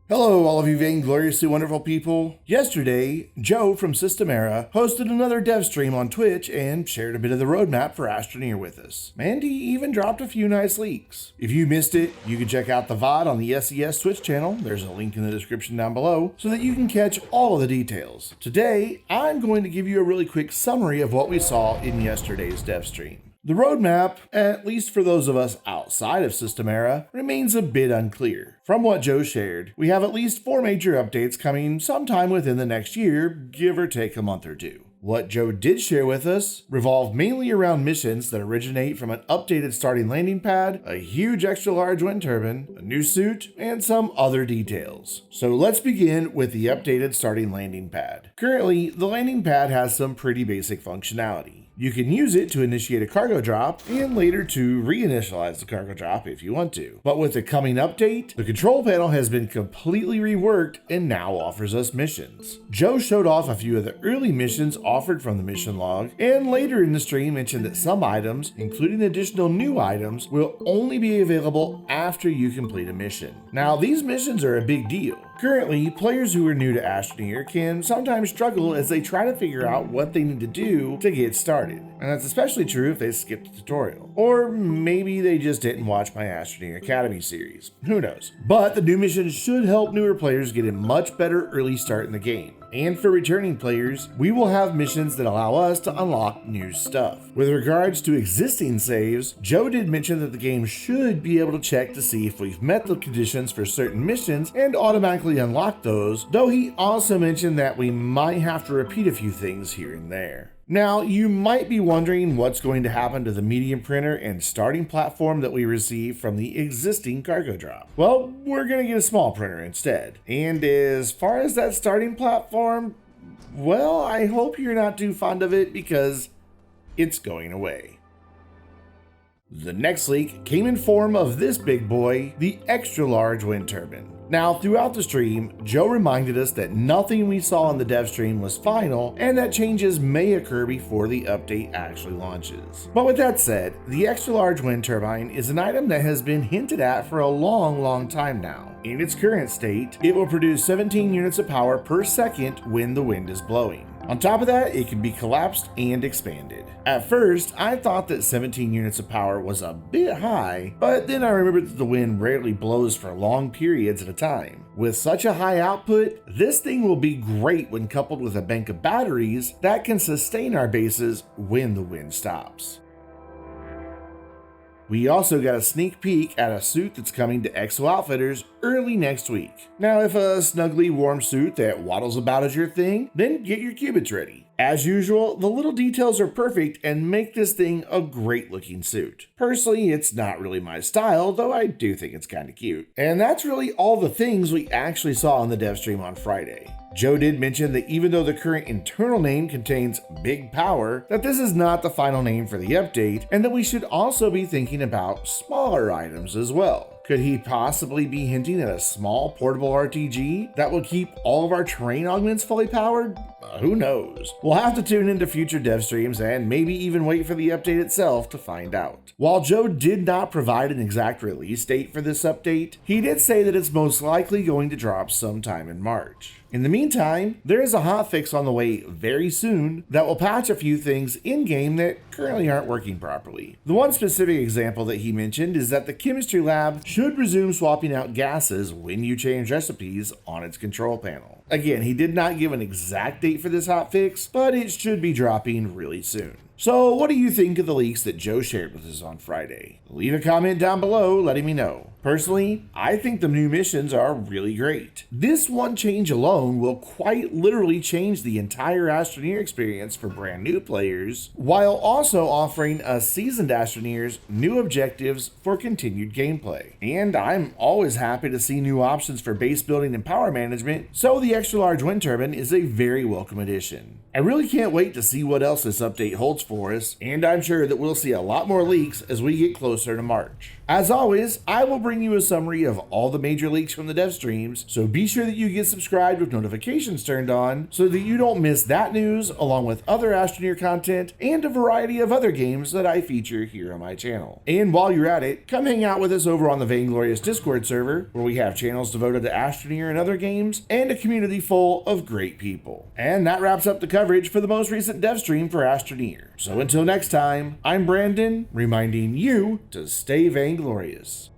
Hello, all of you vaingloriously wonderful people. Yesterday, Joe from Systemera hosted another dev stream on Twitch and shared a bit of the roadmap for Astroneer with us. And he even dropped a few nice leaks. If you missed it, you can check out the VOD on the SES Twitch channel. There's a link in the description down below so that you can catch all of the details. Today, I'm going to give you a really quick summary of what we saw in yesterday's dev stream. The roadmap, at least for those of us outside of Systemera, remains a bit unclear. From what Joe shared, we have at least 4 major updates coming sometime within the next year, give or take a month or two. What Joe did share with us revolved mainly around missions that originate from an updated starting landing pad, a huge extra large wind turbine, a new suit, and some other details. So let's begin with the updated starting landing pad. Currently, the landing pad has some pretty basic functionality. You can use it to initiate a cargo drop and later to reinitialize the cargo drop if you want to. But with the coming update, the control panel has been completely reworked and now offers us missions. Joe showed off a few of the early missions offered from the mission log, and later in the stream mentioned that some items, including additional new items, will only be available after you complete a mission. Now, these missions are a big deal. Currently, players who are new to Astroneer can sometimes struggle as they try to figure out what they need to do to get started. And that's especially true if they skip the tutorial. Or maybe they just didn't watch my Astroneer Academy series. Who knows? But the new missions should help newer players get a much better early start in the game. And for returning players, we will have missions that allow us to unlock new stuff. With regards to existing saves, Joe did mention that the game should be able to check to see if we've met the conditions for certain missions and automatically unlock those, though he also mentioned that we might have to repeat a few things here and there. Now, you might be wondering what's going to happen to the medium printer and starting platform that we received from the existing cargo drop. Well, we're going to get a small printer instead. And as far as that starting platform, well, I hope you're not too fond of it because it's going away. The next leak came in form of this big boy, the extra large wind turbine. Now, throughout the stream, Joe reminded us that nothing we saw in the dev stream was final and that changes may occur before the update actually launches. But with that said, the extra large wind turbine is an item that has been hinted at for a long time now. In its current state, it will produce 17 units of power per second when the wind is blowing. On top of that, it can be collapsed and expanded. At first, I thought that 17 units of power was a bit high, but then I remembered that the wind rarely blows for long periods at a time. With such a high output, this thing will be great when coupled with a bank of batteries that can sustain our bases when the wind stops. We also got a sneak peek at a suit that's coming to EXO Outfitters early next week. Now, if a snuggly warm suit that waddles about is your thing, then get your qubits ready. As usual, the little details are perfect and make this thing a great looking suit. Personally, it's not really my style, though I do think it's kinda cute. And that's really all the things we actually saw in the dev stream on Friday. Joe did mention that even though the current internal name contains Big Power, that this is not the final name for the update, and that we should also be thinking about smaller items as well. Could he possibly be hinting at a small portable RTG that will keep all of our terrain augments fully powered? Who knows? We'll have to tune into future dev streams and maybe even wait for the update itself to find out. While Joe did not provide an exact release date for this update, he did say that it's most likely going to drop sometime in March. In the meantime, there is a hotfix on the way very soon that will patch a few things in-game that currently aren't working properly. The one specific example that he mentioned is that the chemistry lab should resume swapping out gases when you change recipes on its control panel. Again, he did not give an exact date for this hotfix, but it should be dropping really soon. So what do you think of the leaks that Joe shared with us on Friday? Leave a comment down below letting me know. Personally, I think the new missions are really great. This one change alone will quite literally change the entire Astroneer experience for brand new players, while also offering us seasoned Astroneers new objectives for continued gameplay. And I'm always happy to see new options for base building and power management, so the extra large wind turbine is a very welcome addition. I really can't wait to see what else this update holds for us, and I'm sure that we'll see a lot more leaks as we get closer to March. As always, I will bring you a summary of all the major leaks from the dev streams, so be sure that you get subscribed with notifications turned on so that you don't miss that news along with other Astroneer content and a variety of other games that I feature here on my channel. And while you're at it, come hang out with us over on the Vainglorious Discord server, where we have channels devoted to Astroneer and other games, and a community full of great people. And that wraps up the coverage for the most recent dev stream for Astroneer. So until next time, I'm Brandon, reminding you to stay vainglorious.